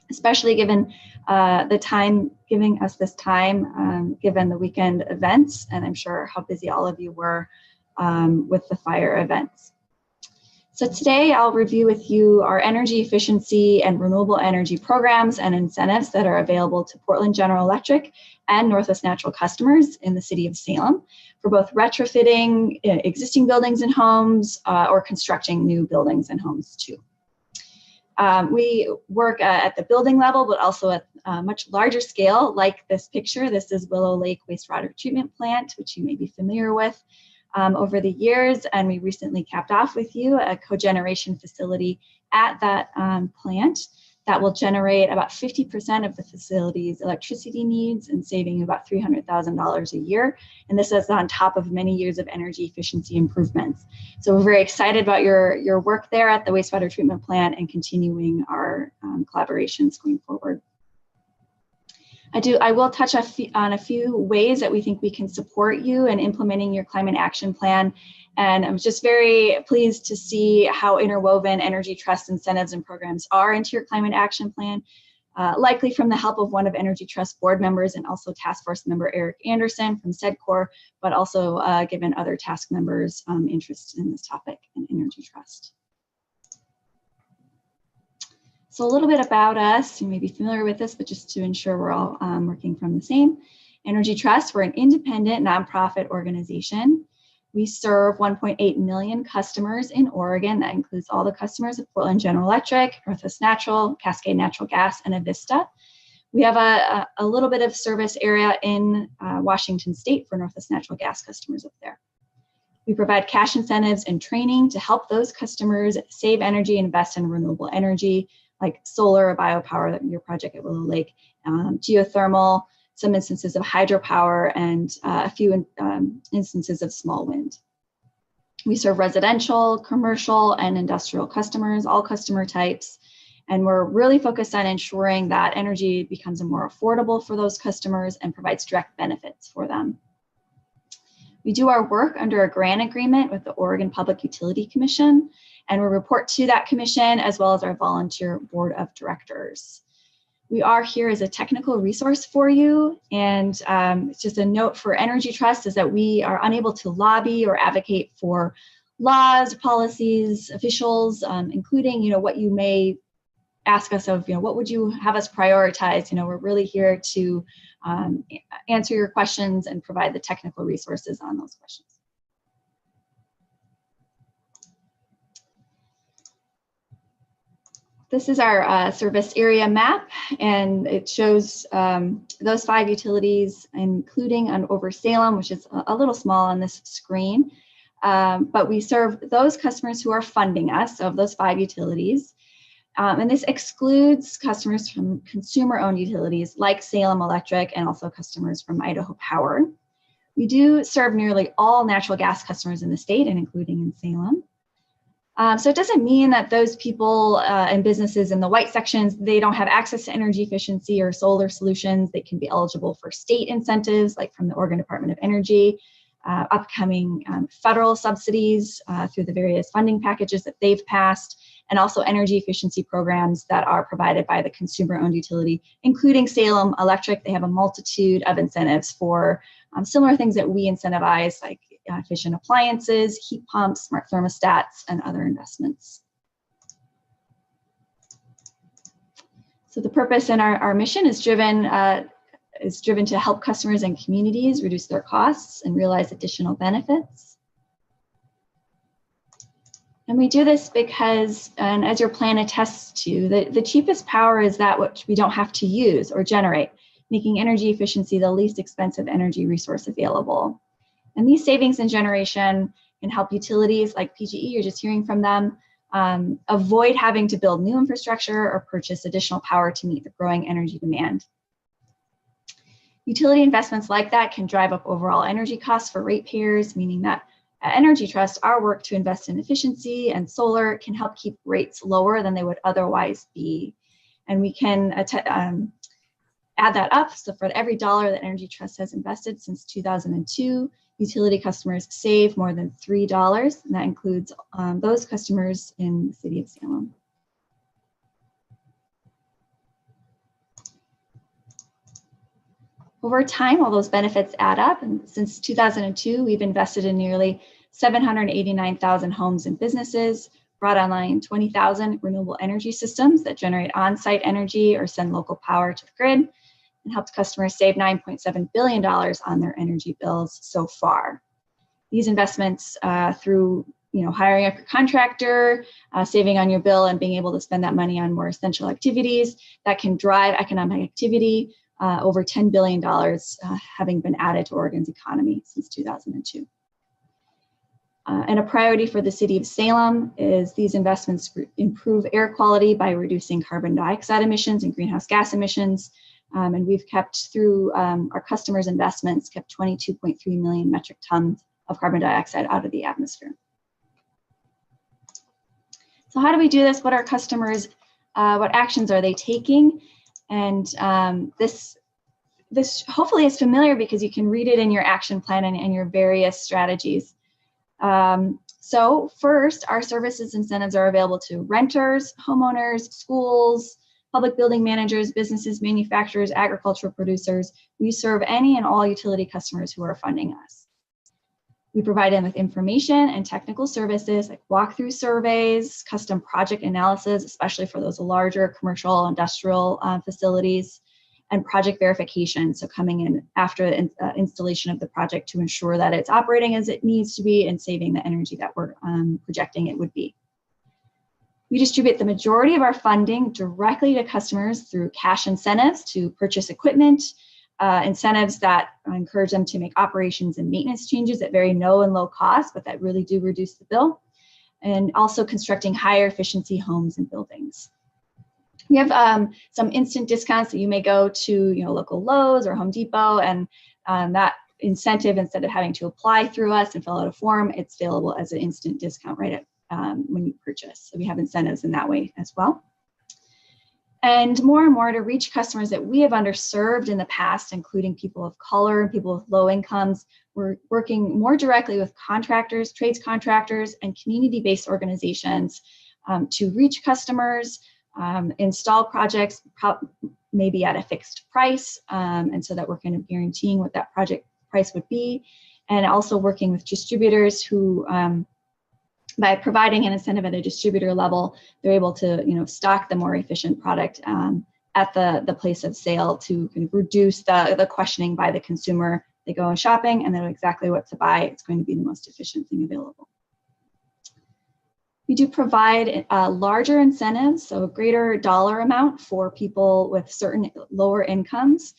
especially given the time, giving us this time, given the weekend events, and I'm sure how busy all of you were with the fire events. So today I'll review with you our energy efficiency and renewable energy programs and incentives that are available to Portland General Electric and Northwest Natural customers in the city of Salem for both retrofitting existing buildings and homes or constructing new buildings and homes too. We work at the building level, but also at a much larger scale, like this picture. This is Willow Lake Wastewater Treatment Plant, which you may be familiar with over the years. And we recently capped off with you a cogeneration facility at that plant that will generate about 50% of the facility's electricity needs and saving about $300,000 a year. And this is on top of many years of energy efficiency improvements. So we're very excited about your work there at the wastewater treatment plant and continuing our collaborations going forward. I will touch on a few ways that we think we can support you in implementing your climate action plan. And I'm just very pleased to see how interwoven Energy Trust incentives and programs are into your climate action plan, likely from the help of one of Energy Trust board members and also task force member Eric Anderson from SEDCOR, but also given other task members interested in this topic in Energy Trust. So a little bit about us, you may be familiar with this, but just to ensure we're all working from the same. Energy Trust, we're an independent nonprofit organization. We serve 1.8 million customers in Oregon. That includes all the customers of Portland General Electric, Northwest Natural, Cascade Natural Gas, and Avista. We have a little bit of service area in Washington State for Northwest Natural Gas customers up there. We provide cash incentives and training to help those customers save energy and invest in renewable energy, like solar or biopower, your project at Willow Lake, geothermal, some instances of hydropower, and a few instances of small wind. We serve residential, commercial, and industrial customers, all customer types, and we're really focused on ensuring that energy becomes more affordable for those customers and provides direct benefits for them. We do our work under a grant agreement with the Oregon Public Utility Commission, and we report to that commission as well as our volunteer board of directors. We are here as a technical resource for you, and it's just a note for Energy Trust is that we are unable to lobby or advocate for laws, policies, officials, including what you may ask us of, what would you have us prioritize? We're really here to answer your questions and provide the technical resources on those questions. This is our service area map, and it shows those 5 utilities, including over Salem, which is a little small on this screen. But we serve those customers who are funding us, of those 5 utilities. And this excludes customers from consumer-owned utilities like Salem Electric and also customers from Idaho Power. We do serve nearly all natural gas customers in the state and including in Salem. So it doesn't mean that those people and businesses in the white sections, they don't have access to energy efficiency or solar solutions. They can be eligible for state incentives like from the Oregon Department of Energy, upcoming federal subsidies through the various funding packages that they've passed, and also energy efficiency programs that are provided by the consumer-owned utility, including Salem Electric. They have a multitude of incentives for similar things that we incentivize, like efficient appliances, heat pumps, smart thermostats, and other investments. So the purpose and our mission is driven to help customers and communities reduce their costs and realize additional benefits. And we do this because, and as your plan attests to, the cheapest power is that which we don't have to use or generate, making energy efficiency the least expensive energy resource available. And these savings in generation can help utilities like PGE, you're just hearing from them, avoid having to build new infrastructure or purchase additional power to meet the growing energy demand. Utility investments like that can drive up overall energy costs for ratepayers, meaning that at Energy Trust, our work to invest in efficiency and solar can help keep rates lower than they would otherwise be. And we can add that up. So for every dollar that Energy Trust has invested since 2002, utility customers save more than $3, and that includes those customers in the city of Salem. Over time, all those benefits add up, and since 2002, we've invested in nearly 789,000 homes and businesses, brought online 20,000 renewable energy systems that generate on-site energy or send local power to the grid, and helped customers save $9.7 billion on their energy bills so far. These investments through hiring a contractor, saving on your bill, and being able to spend that money on more essential activities that can drive economic activity, over $10 billion having been added to Oregon's economy since 2002. And a priority for the city of Salem is these investments improve air quality by reducing carbon dioxide emissions and greenhouse gas emissions. And we've kept through our customers' investments, kept 22.3 million metric tons of carbon dioxide out of the atmosphere. So how do we do this? What are customers, what actions are they taking? And this hopefully is familiar because you can read it in your action plan and your various strategies. So first, our services incentives are available to renters, homeowners, schools, public building managers, businesses, manufacturers, agricultural producers. We serve any and all utility customers who are funding us. We provide them with information and technical services like walkthrough surveys, custom project analysis, especially for those larger commercial, industrial facilities, and project verification. So coming in after the installation of the project to ensure that it's operating as it needs to be and saving the energy that we're projecting it would be. We distribute the majority of our funding directly to customers through cash incentives to purchase equipment, incentives that encourage them to make operations and maintenance changes at very no and low cost, but that really do reduce the bill, and also constructing higher efficiency homes and buildings. We have some instant discounts that you may go to local Lowe's or Home Depot, and that incentive, instead of having to apply through us and fill out a form, it's available as an instant discount right at when you purchase. So we have incentives in that way as well. And more to reach customers that we have underserved in the past, including people of color and people with low incomes. We're working more directly with contractors, trades contractors, and community-based organizations to reach customers, install projects maybe at a fixed price, and so that we're kind of guaranteeing what that project price would be, and also working with distributors who by providing an incentive at a distributor level, they're able to stock the more efficient product at the place of sale to kind of reduce the questioning by the consumer. They go shopping and they know exactly what to buy. It's going to be the most efficient thing available. We do provide larger incentives, so a greater dollar amount for people with certain lower incomes.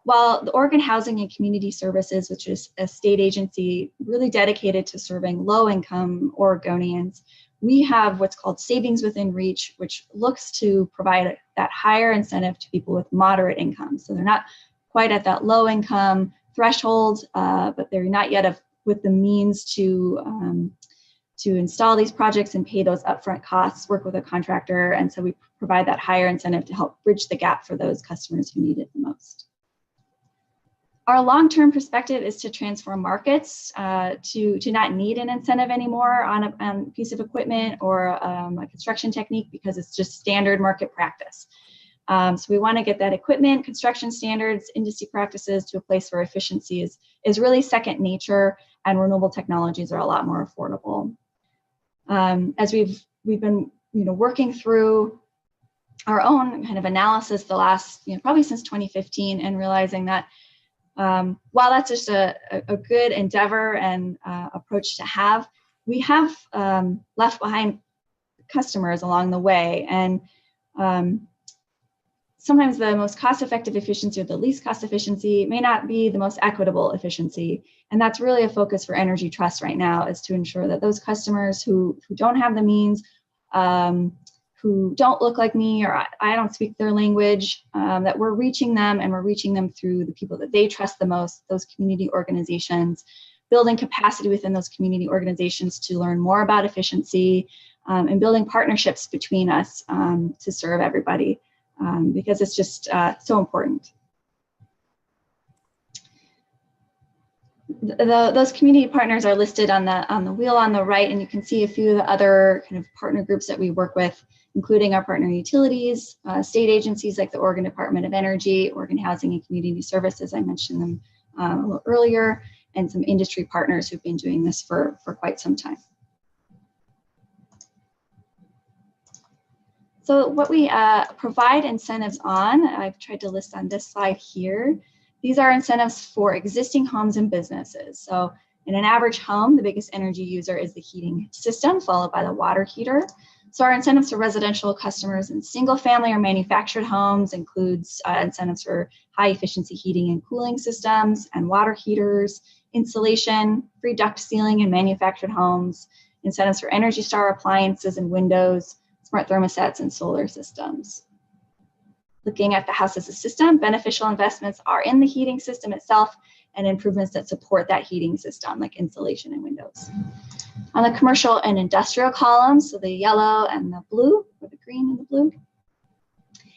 While the Oregon Housing and Community Services, which is a state agency really dedicated to serving low-income Oregonians, we have what's called Savings Within Reach, which looks to provide that higher incentive to people with moderate incomes. So they're not quite at that low-income threshold, but they're not yet with the means to install these projects and pay those upfront costs, work with a contractor. And so we provide that higher incentive to help bridge the gap for those customers who need it the most. Our long-term perspective is to transform markets to not need an incentive anymore on a piece of equipment or a construction technique, because it's just standard market practice. So we want to get that equipment, construction standards, industry practices to a place where efficiency is really second nature, and renewable technologies are a lot more affordable. As we've been working through our own kind of analysis the last probably since 2015, and realizing that while that's just a good endeavor and approach to have, we have left behind customers along the way, and sometimes the most cost-effective efficiency or the least cost efficiency may not be the most equitable efficiency. And that's really a focus for Energy Trust right now, is to ensure that those customers who don't have the means, who don't look like me, or I don't speak their language, that we're reaching them, and we're reaching them through the people that they trust the most, those community organizations, building capacity within those community organizations to learn more about efficiency, and building partnerships between us to serve everybody. Because it's just so important. Those community partners are listed on the wheel on the right, and you can see a few of the other kind of partner groups that we work with, including our partner utilities, state agencies like the Oregon Department of Energy, Oregon Housing and Community Services, I mentioned them a little earlier, and some industry partners who've been doing this for quite some time. So what we provide incentives on, I've tried to list on this slide here. These are incentives for existing homes and businesses. So in an average home, the biggest energy user is the heating system, followed by the water heater. So our incentives for residential customers in single family or manufactured homes includes incentives for high efficiency heating and cooling systems and water heaters, insulation, free duct sealing in manufactured homes, incentives for Energy Star appliances and windows, smart thermostats, and solar systems. Looking at the house as a system, beneficial investments are in the heating system itself and improvements that support that heating system, like insulation and windows. On the commercial and industrial columns, so the yellow and the blue, or the green and the blue.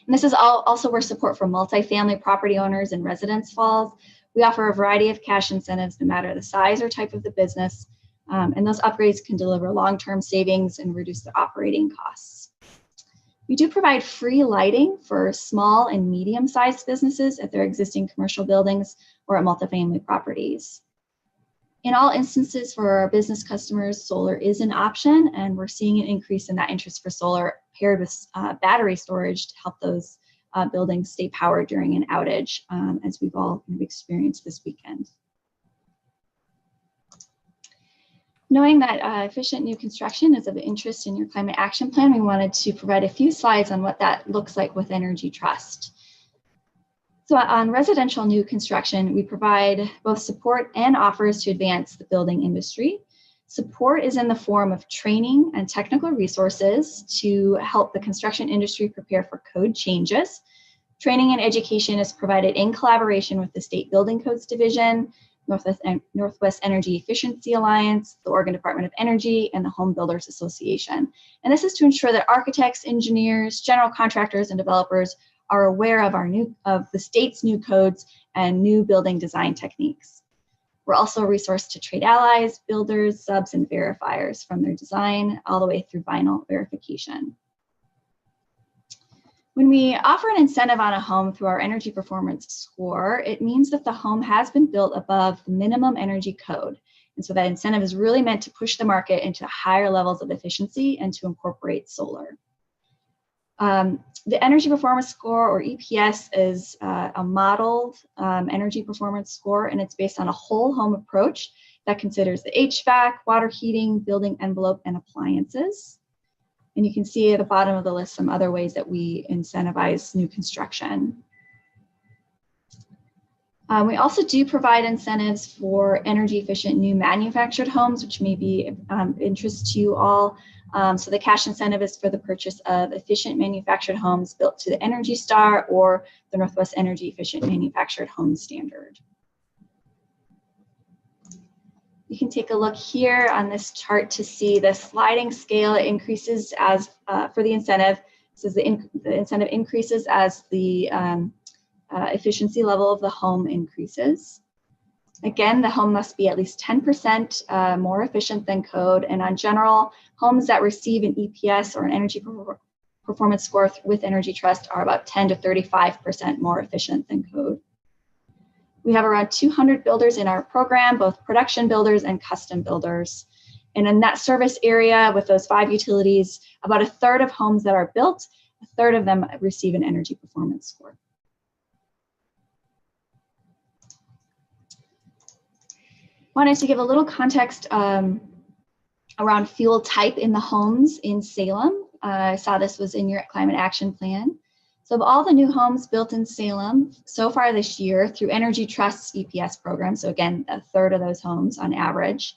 And this is also where support for multifamily property owners and residents falls. We offer a variety of cash incentives no matter the size or type of the business. And those upgrades can deliver long-term savings and reduce the operating costs. We do provide free lighting for small and medium-sized businesses at their existing commercial buildings or at multifamily properties. In all instances for our business customers, solar is an option, and we're seeing an increase in that interest for solar paired with battery storage to help those buildings stay powered during an outage, as we've all kind of experienced this weekend. Knowing that efficient new construction is of interest in your climate action plan, we wanted to provide a few slides on what that looks like with Energy Trust. So on residential new construction, we provide both support and offers to advance the building industry. Support is in the form of training and technical resources to help the construction industry prepare for code changes. Training and education is provided in collaboration with the State Building Codes Division, Northwest Energy Efficiency Alliance, the Oregon Department of Energy, and the Home Builders Association. And this is to ensure that architects, engineers, general contractors, and developers are aware of the state's new codes and new building design techniques. We're also a resource to trade allies, builders, subs, and verifiers from their design all the way through final verification. When we offer an incentive on a home through our energy performance score, it means that the home has been built above the minimum energy code. And so that incentive is really meant to push the market into higher levels of efficiency and to incorporate solar. The energy performance score, or EPS, is a modeled energy performance score, and it's based on a whole home approach that considers the HVAC, water heating, building envelope, and appliances. And you can see at the bottom of the list some other ways that we incentivize new construction. We also do provide incentives for energy efficient new manufactured homes, which may be of interest to you all. So the cash incentive is for the purchase of efficient manufactured homes built to the Energy Star or the Northwest Energy Efficient Manufactured Home Standard. You can take a look here on this chart to see the sliding scale increases as for the incentive. So the incentive increases as the efficiency level of the home increases. Again, the home must be at least 10% more efficient than code. And on general, homes that receive an EPS or an energy performance score with Energy Trust are about 10 to 35% more efficient than code. We have around 200 builders in our program, both production builders and custom builders. And in that service area with those 5 utilities, about a third of homes that are built, a third of them receive an energy performance score. Wanted to give a little context around fuel type in the homes in Salem. I saw this was in your climate action plan. So of all the new homes built in Salem so far this year through Energy Trust's EPS program, so again, a third of those homes on average,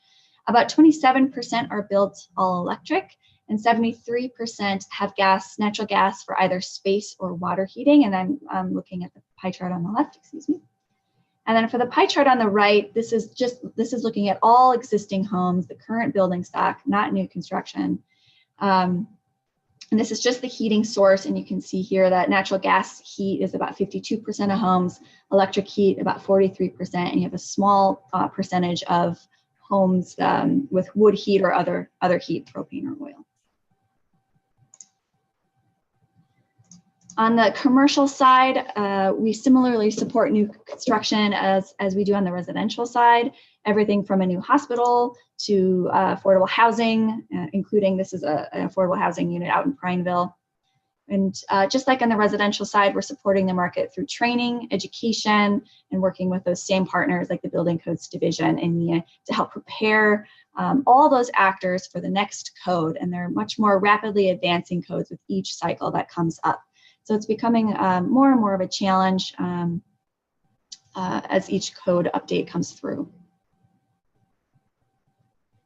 about 27% are built all electric and 73% have natural gas for either space or water heating. And I'm looking at the pie chart on the left, excuse me. And then for the pie chart on the right, this is looking at all existing homes, the current building stock, not new construction. And this is just the heating source. And you can see here that natural gas heat is about 52% of homes, electric heat about 43%, and you have a small percentage of homes with wood heat or other heat, propane or oil. On the commercial side, we similarly support new construction as we do on the residential side, everything from a new hospital to affordable housing, including this is an affordable housing unit out in Prineville. And just like on the residential side, we're supporting the market through training, education, and working with those same partners like the Building Codes Division and NIA to help prepare all those actors for the next code. And they're much more rapidly advancing codes with each cycle that comes up. So it's becoming more and more of a challenge as each code update comes through.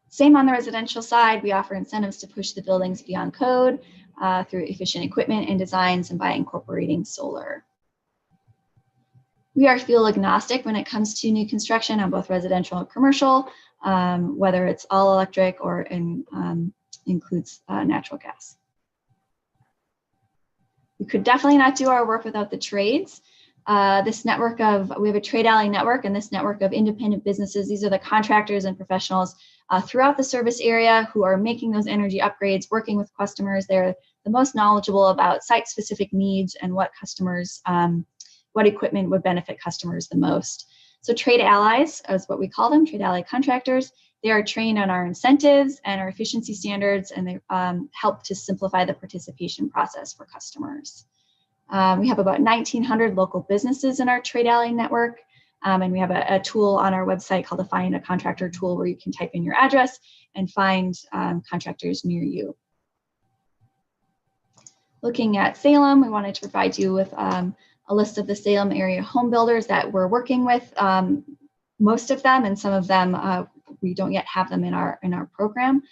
Same on the residential side, we offer incentives to push the buildings beyond code through efficient equipment and designs and by incorporating solar. We are fuel agnostic when it comes to new construction on both residential and commercial, whether it's all electric or includes natural gas. We could definitely not do our work without the trades. We have a trade alley network, and this network of independent businesses, these are the contractors and professionals throughout the service area who are making those energy upgrades, working with customers. They're the most knowledgeable about site-specific needs and what customers, what equipment would benefit customers the most. So trade allies is what we call them, trade ally contractors. They are trained on our incentives and our efficiency standards, and they help to simplify the participation process for customers. We have about 1,900 local businesses in our trade alley network, and we have a tool on our website called the Find a Contractor tool where you can type in your address and find contractors near you. Looking at Salem, we wanted to provide you with a list of the Salem area home builders that we're working with, most of them, and some of them we don't yet have them in our program,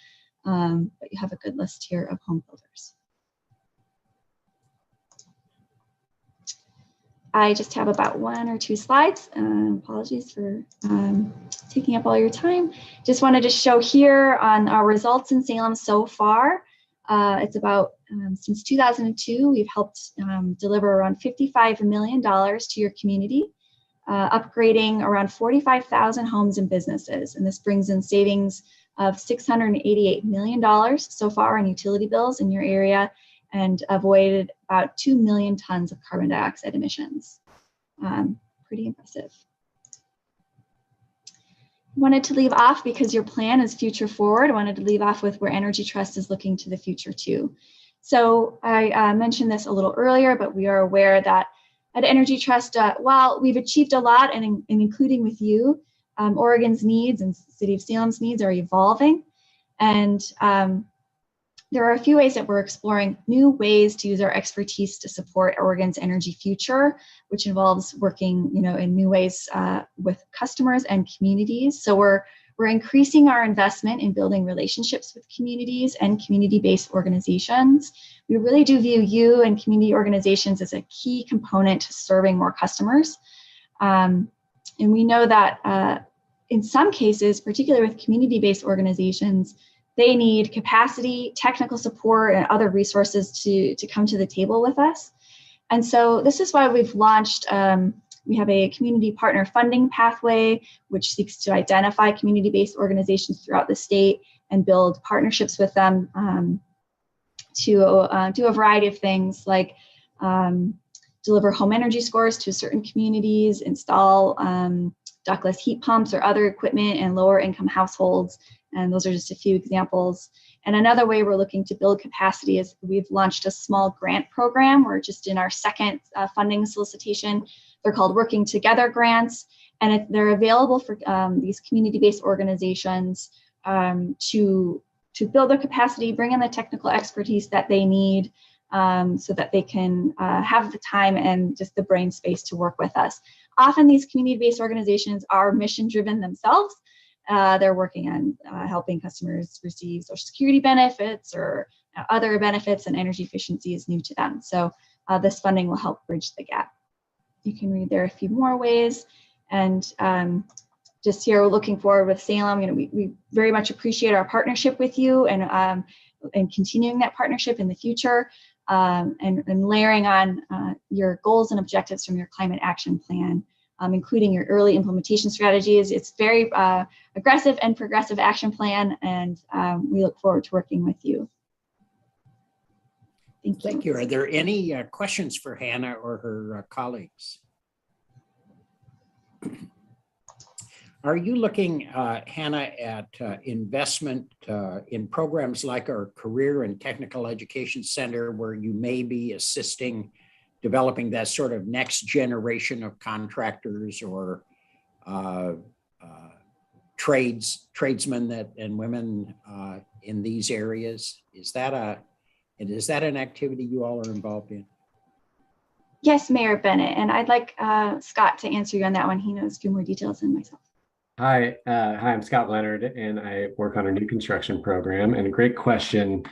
but you have a good list here of home builders. I just have about 1 or 2 slides. Apologies for taking up all your time. Just wanted to show here on our results in Salem so far. It's about, since 2002, we've helped deliver around $55 million to your community, upgrading around 45,000 homes and businesses. And this brings in savings of $688 million so far on utility bills in your area, and avoided about 2 million tons of carbon dioxide emissions. Pretty impressive. Wanted to leave off, because your plan is future forward, I wanted to leave off with where Energy Trust is looking to the future too. So I mentioned this a little earlier, but we are aware that at Energy Trust, while we've achieved a lot, and including with you, Oregon's needs and City of Salem's needs are evolving. And there are a few ways that we're exploring new ways to use our expertise to support Oregon's energy future, which involves working, in new ways with customers and communities. So we're increasing our investment in building relationships with communities and community-based organizations. We really do view you and community organizations as a key component to serving more customers. And we know that in some cases, particularly with community-based organizations, they need capacity, technical support, and other resources to come to the table with us. And so this is why we've launched, we have a community partner funding pathway, which seeks to identify community-based organizations throughout the state and build partnerships with them do a variety of things like deliver home energy scores to certain communities, install ductless heat pumps or other equipment in lower income households. And those are just a few examples. And another way we're looking to build capacity is we've launched a small grant program. We're just in our second funding solicitation. They're called Working Together grants. And they're available for these community-based organizations to build their capacity, bring in the technical expertise that they need so that they can have the time and just the brain space to work with us. Often these community-based organizations are mission-driven themselves. They're working on helping customers receive Social Security benefits or other benefits, and energy efficiency is new to them. So this funding will help bridge the gap. You can read there a few more ways. And just here, we're looking forward with Salem. We very much appreciate our partnership with you and continuing that partnership in the future and layering on your goals and objectives from your climate action plan, including your early implementation strategies. It's very aggressive and progressive action plan, and we look forward to working with you. Thank you. Thank you. Are there any questions for Hannah or her colleagues? Are you looking, Hannah, at investment in programs like our Career and Technical Education Center, where you may be assisting developing that sort of next generation of contractors or tradesmen and women in these areas? Is that an activity you all are involved in? Yes, Mayor Bennett, and I'd like Scott to answer you on that one. He knows a few more details than myself. Hi, I'm Scott Leonard, and I work on a new construction program. And a great question.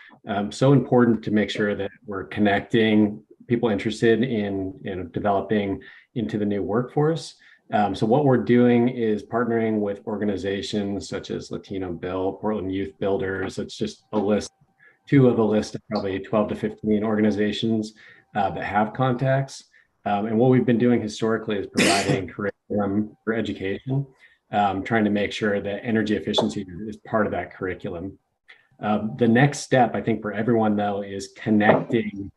So important to make sure that we're connecting people interested in developing into the new workforce. So what we're doing is partnering with organizations such as Latino Build, Portland Youth Builders. It's just a list, two of a list of probably 12 to 15 organizations that have contacts. And what we've been doing historically is providing curriculum for education, trying to make sure that energy efficiency is part of that curriculum. The next step, I think, for everyone, though, is connecting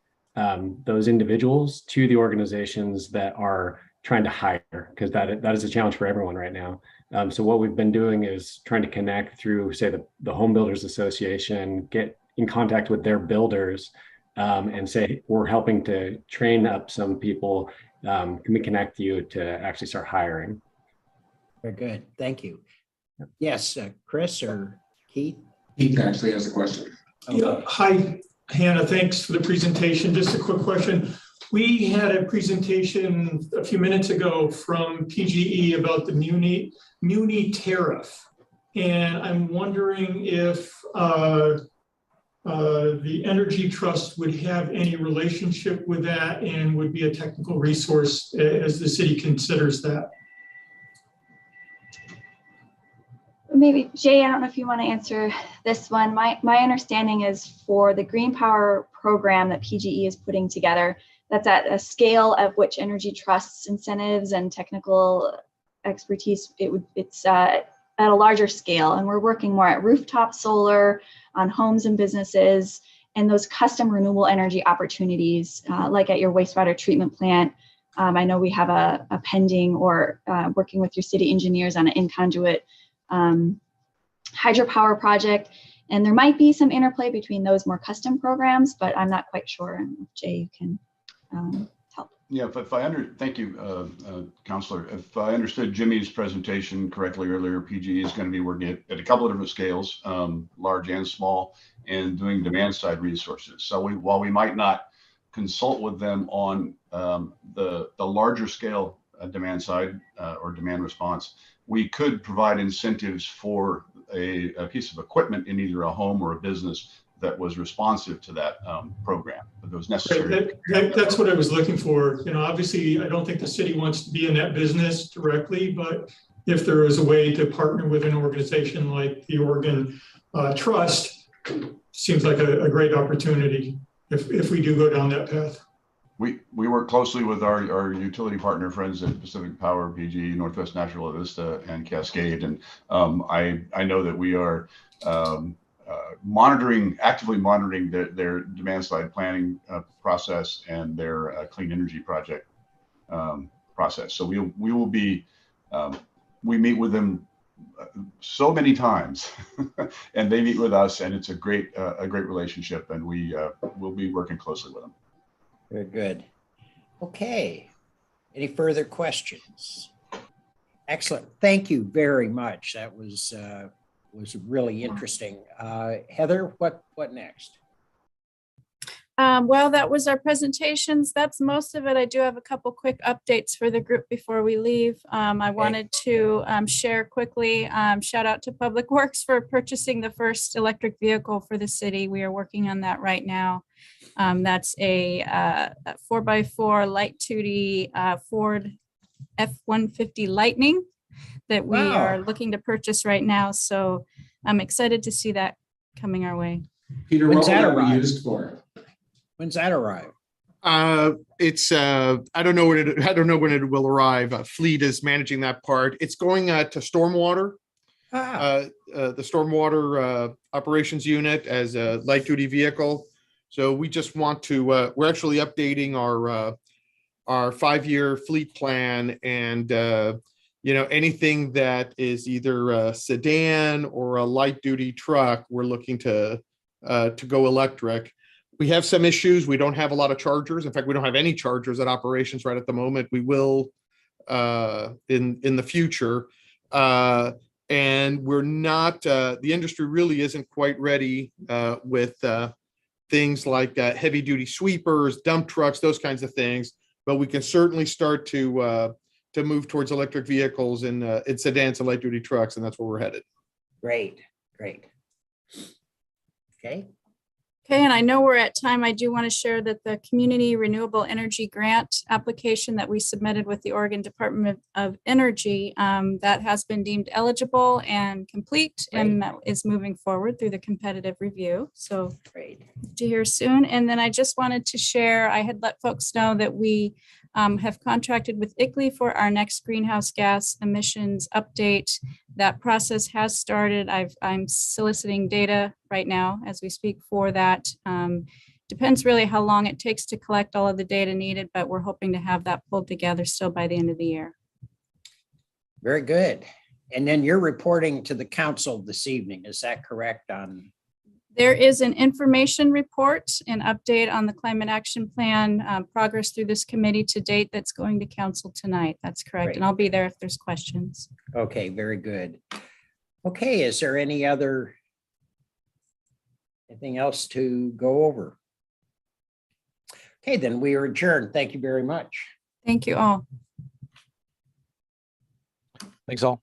those individuals to the organizations that are trying to hire, because that is a challenge for everyone right now. So what we've been doing is trying to connect through, say, the Home Builders Association, get in contact with their builders, and say, we're helping to train up some people. Can we connect you to actually start hiring? Very good. Thank you. Yes, Chris or Keith? Keith actually has a question. Okay. Yeah. Hi, Hannah. Thanks for the presentation. Just a quick question. We had a presentation a few minutes ago from PGE about the Muni Tariff. And I'm wondering if the Energy Trust would have any relationship with that and would be a technical resource as the city considers that. Maybe Jay, I don't know if you want to answer this one. My understanding is for the Green Power program that PGE is putting together, that's at a scale of which Energy Trust's incentives and technical expertise, it's at a larger scale. And we're working more at rooftop solar, on homes and businesses, and those custom renewable energy opportunities, like at your wastewater treatment plant. I know we have a pending or working with your city engineers on an in-conduit hydropower project. And there might be some interplay between those more custom programs, but I'm not quite sure. And Jay, you can help. Yeah, thank you, Councilor. If I understood Jimmy's presentation correctly earlier, PGE is going to be working at a couple of different scales, large and small, and doing demand side resources. So while we might not consult with them on the larger scale demand side or demand response, we could provide incentives for a piece of equipment in either a home or a business that was responsive to that program, but was necessary. Right. That's what I was looking for. Obviously, I don't think the city wants to be in that business directly, but if there is a way to partner with an organization like the Oregon Trust, seems like a great opportunity if we do go down that path. We work closely with our utility partner friends at Pacific Power, PG, Northwest Natural, Vista, and Cascade, and I know that we are actively monitoring their demand side planning process and their clean energy project process. So we will be, we meet with them so many times and they meet with us, and it's a great relationship, and we will be working closely with them. Very good. Okay. Any further questions? Excellent. Thank you very much. That was really interesting. Heather, what next? Well, that was our presentations. That's most of it. I do have a couple quick updates for the group before we leave. I wanted to share quickly, shout out to Public Works for purchasing the first electric vehicle for the city. We are working on that right now. That's a 4x4 light duty Ford F-150 Lightning that we are looking to purchase right now. So I'm excited to see that coming our way. Peter, When's what will that that be arrive? used for? When's that arrive? It's I don't know when it will arrive. Fleet is managing that part. It's going to stormwater, the stormwater operations unit as a light duty vehicle. So we just want to. We're actually updating our 5-year fleet plan, and anything that is either a sedan or a light duty truck, we're looking to go electric. We have some issues. We don't have a lot of chargers. In fact, we don't have any chargers at operations right at the moment. We will in the future. And we're not, the industry really isn't quite ready with things like heavy duty sweepers, dump trucks, those kinds of things. But we can certainly start to move towards electric vehicles in sedans and light duty trucks, and that's where we're headed. Great. Okay. And I know we're at time. I do want to share that the Community Renewable Energy Grant application that we submitted with the Oregon Department of Energy, that has been deemed eligible and complete, and that is moving forward through the competitive review. So great to hear soon. And then I just wanted to share, I had let folks know that we have contracted with ICLEI for our next greenhouse gas emissions update. That process has started. I'm soliciting data right now as we speak for that. Depends really how long it takes to collect all of the data needed, but we're hoping to have that pulled together still by the end of the year. Very good. And then you're reporting to the council this evening. Is that correct? There is an information report, an update on the climate action plan, progress through this committee to date that's going to council tonight. That's correct. Great. And I'll be there if there's questions. Okay, very good. Okay, is there anything else to go over? Okay, then we are adjourned. Thank you very much. Thank you all. Thanks all.